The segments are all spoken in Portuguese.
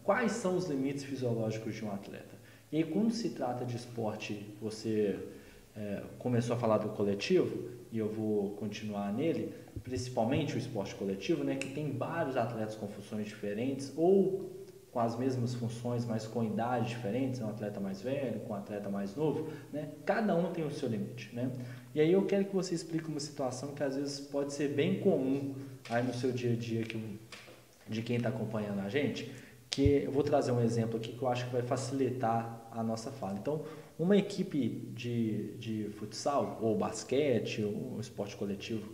quais são os limites fisiológicos de um atleta. E aí, quando se trata de esporte, você começou a falar do coletivo, e eu vou continuar nele, principalmente o esporte coletivo, né, que tem vários atletas com funções diferentes, ou com as mesmas funções, mas com idades diferentes, um atleta mais velho, com um atleta mais novo, né? Cada um tem o seu limite, né? E aí eu quero que você explique uma situação que às vezes pode ser bem comum aí no seu dia a dia de quem está acompanhando a gente, que eu vou trazer um exemplo aqui que eu acho que vai facilitar a nossa fala. Então, uma equipe de futsal ou basquete ou esporte coletivo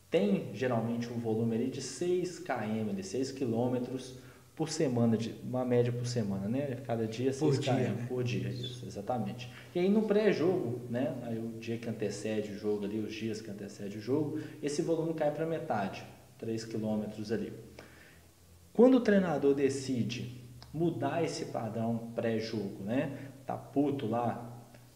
tem geralmente um volume ali de 6 km, de 6 quilômetros por semana, uma média por semana, né? Cada dia 6 km né? por dia, isso, exatamente. E aí no pré-jogo, né? Aí o dia que antecede o jogo ali, os dias que antecede o jogo, esse volume cai para metade, 3 quilômetros ali. Quando o treinador decide mudar esse padrão pré-jogo, né? Tá puto lá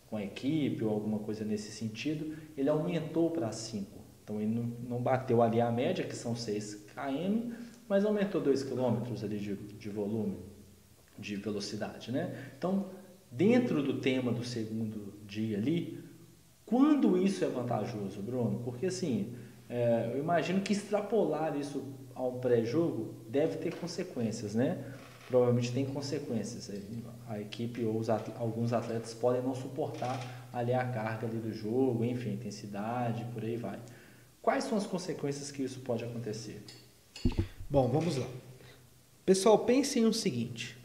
com a equipe ou alguma coisa nesse sentido, ele aumentou para 5. Então ele não bateu ali a média, que são 6 km, mas aumentou 2 km ali de volume, de velocidade, né? Então, dentro do tema do segundo dia ali, quando isso é vantajoso, Bruno? Porque assim, eu imagino que extrapolar isso ao pré-jogo deve ter consequências, né? Provavelmente tem consequências. A equipe ou alguns atletas podem não suportar ali a carga ali do jogo, enfim, intensidade, por aí vai. Quais são as consequências que isso pode acontecer? Bom, vamos lá. Pessoal, pensem o seguinte.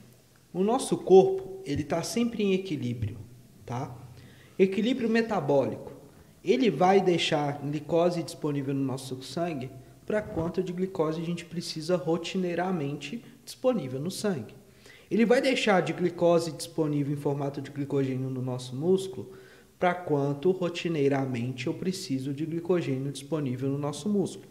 O nosso corpo, ele está sempre em equilíbrio, tá? Equilíbrio metabólico. Ele vai deixar glicose disponível no nosso sangue para quanto de glicose a gente precisa rotineiramente disponível no sangue. Ele vai deixar de glicose disponível em formato de glicogênio no nosso músculo para quanto rotineiramente eu preciso de glicogênio disponível no nosso músculo.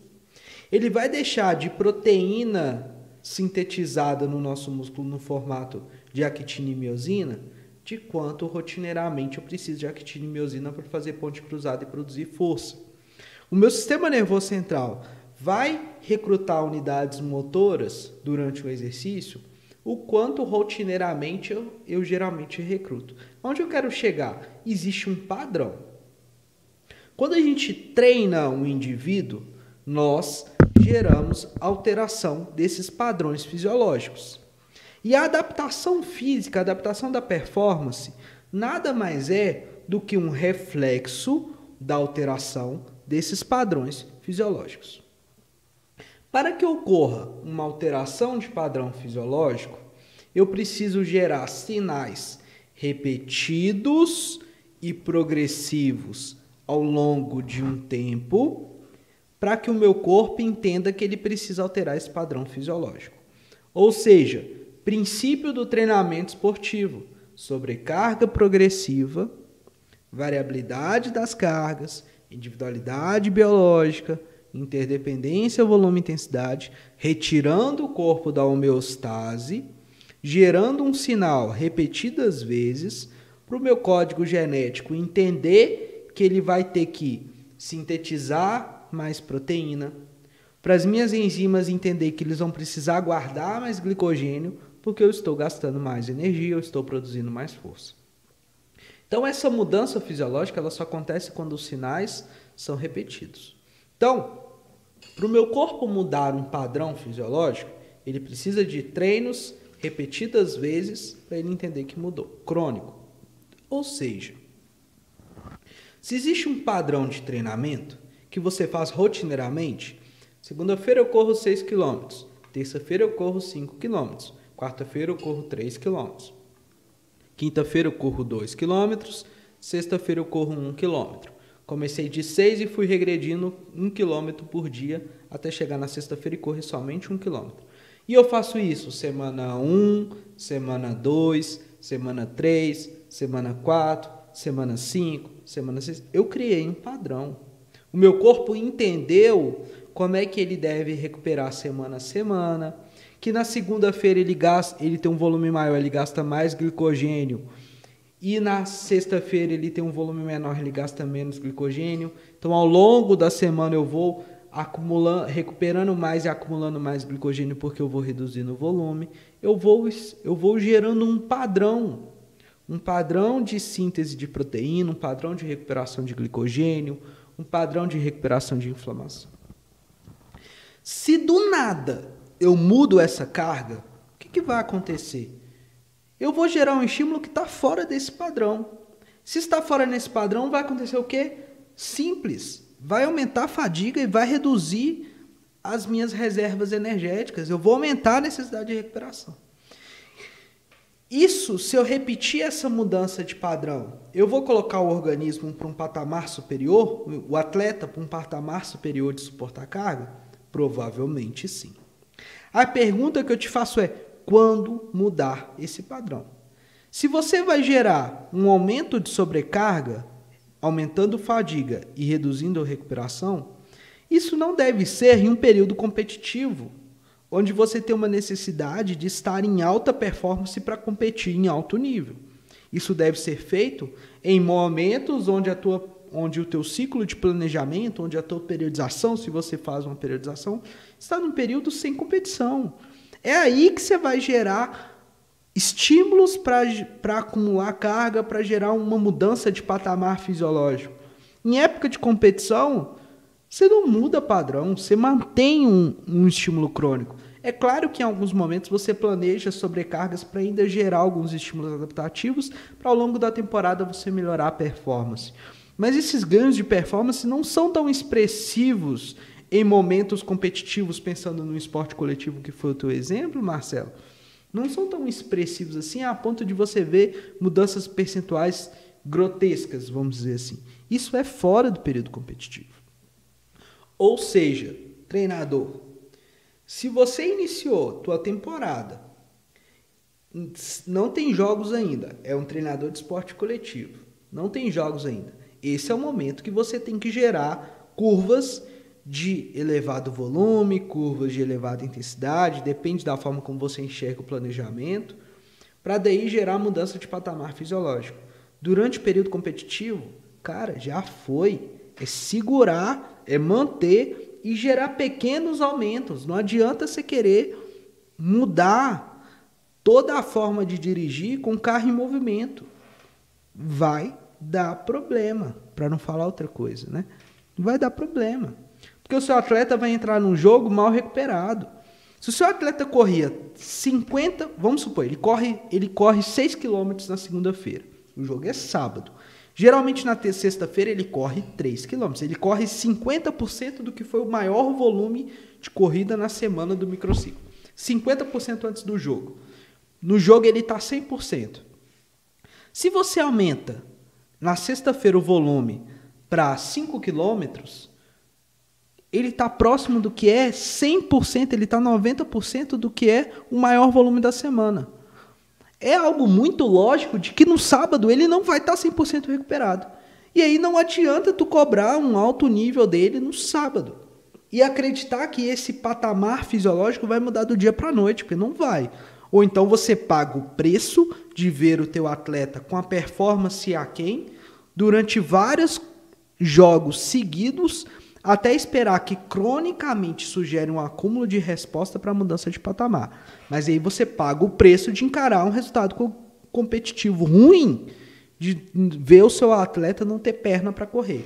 Ele vai deixar de proteína sintetizada no nosso músculo no formato de actina e miosina, de quanto rotineiramente eu preciso de actina e miosina para fazer ponte cruzada e produzir força. O meu sistema nervoso central vai recrutar unidades motoras durante o exercício, o quanto rotineiramente eu geralmente recruto. Onde eu quero chegar? Existe um padrão. Quando a gente treina um indivíduo, nós geramos alteração desses padrões fisiológicos. E a adaptação física, a adaptação da performance, nada mais é do que um reflexo da alteração desses padrões fisiológicos. Para que ocorra uma alteração de padrão fisiológico, eu preciso gerar sinais repetidos e progressivos ao longo de um tempo, para que o meu corpo entenda que ele precisa alterar esse padrão fisiológico. Ou seja, princípio do treinamento esportivo: sobrecarga progressiva, variabilidade das cargas, individualidade biológica, interdependência volume e intensidade, retirando o corpo da homeostase, gerando um sinal repetidas vezes para o meu código genético entender que ele vai ter que sintetizar mais proteína, para as minhas enzimas entender que eles vão precisar guardar mais glicogênio porque eu estou gastando mais energia, eu estou produzindo mais força. Então essa mudança fisiológica ela só acontece quando os sinais são repetidos. Então, para o meu corpo mudar um padrão fisiológico, ele precisa de treinos repetidas vezes para ele entender que mudou. Crônico. Ou seja, se existe um padrão de treinamento que você faz rotineiramente, segunda-feira eu corro 6 km, terça-feira eu corro 5 km, quarta-feira eu corro 3 km, quinta-feira eu corro 2 km, sexta-feira eu corro 1 km. Comecei de 6 e fui regredindo 1 km por dia até chegar na sexta-feira e correr somente 1 km. E eu faço isso semana 1, semana 2, semana 3, semana 4, semana 5, semana 6. Eu criei um padrão. O meu corpo entendeu como é que ele deve recuperar semana a semana, que na segunda-feira ele tem um volume maior, ele gasta mais glicogênio, e na sexta-feira ele tem um volume menor, ele gasta menos glicogênio. Então, ao longo da semana eu vou recuperando mais e acumulando mais glicogênio porque eu vou reduzindo o volume. eu vou gerando um padrão de síntese de proteína, um padrão de recuperação de glicogênio, um padrão de recuperação de inflamação. Se do nada eu mudo essa carga, o que vai acontecer? Eu vou gerar um estímulo que está fora desse padrão. Se está fora desse padrão, vai acontecer o quê? Simples. Vai aumentar a fadiga e vai reduzir as minhas reservas energéticas. Eu vou aumentar a necessidade de recuperação. Isso, se eu repetir essa mudança de padrão, eu vou colocar o organismo para um patamar superior, o atleta para um patamar superior de suportar carga? Provavelmente sim. A pergunta que eu te faço é, quando mudar esse padrão? Se você vai gerar um aumento de sobrecarga, aumentando fadiga e reduzindo a recuperação, isso não deve ser em um período competitivo, onde você tem uma necessidade de estar em alta performance para competir em alto nível. Isso deve ser feito em momentos onde o teu ciclo de planejamento, onde a tua periodização, se você faz uma periodização, está num período sem competição. É aí que você vai gerar estímulos para acumular carga, para gerar uma mudança de patamar fisiológico. Em época de competição, você não muda padrão, você mantém um estímulo crônico. É claro que em alguns momentos você planeja sobrecargas para ainda gerar alguns estímulos adaptativos para ao longo da temporada você melhorar a performance. Mas esses ganhos de performance não são tão expressivos em momentos competitivos, pensando no esporte coletivo que foi o teu exemplo, Marcelo. Não são tão expressivos assim a ponto de você ver mudanças percentuais grotescas, vamos dizer assim. Isso é fora do período competitivo. Ou seja, treinador, se você iniciou tua temporada, não tem jogos ainda, é um treinador de esporte coletivo, não tem jogos ainda. Esse é o momento que você tem que gerar curvas de elevado volume, curvas de elevada intensidade, depende da forma como você enxerga o planejamento, para daí gerar mudança de patamar fisiológico. Durante o período competitivo, cara, já foi. É segurar, é manter e gerar pequenos aumentos. Não adianta você querer mudar toda a forma de dirigir com carro em movimento. Vai dar problema, para não falar outra coisa, né? Vai dar problema. Porque o seu atleta vai entrar num jogo mal recuperado. Se o seu atleta corria 50, vamos supor, ele corre 6 km na segunda-feira. O jogo é sábado. Geralmente na sexta-feira ele corre 3 km. Ele corre 50% do que foi o maior volume de corrida na semana do microciclo. 50% antes do jogo. No jogo ele está 100%. Se você aumenta na sexta-feira o volume para 5 km, ele está próximo do que é 100%, ele está 90% do que é o maior volume da semana. É algo muito lógico de que no sábado ele não vai estar 100% recuperado. E aí não adianta tu cobrar um alto nível dele no sábado. E acreditar que esse patamar fisiológico vai mudar do dia para a noite, porque não vai. Ou então você paga o preço de ver o teu atleta com a performance aquém durante vários jogos seguidos, até esperar que cronicamente isso gere um acúmulo de resposta para a mudança de patamar. Mas aí você paga o preço de encarar um resultado competitivo ruim, de ver o seu atleta não ter perna para correr.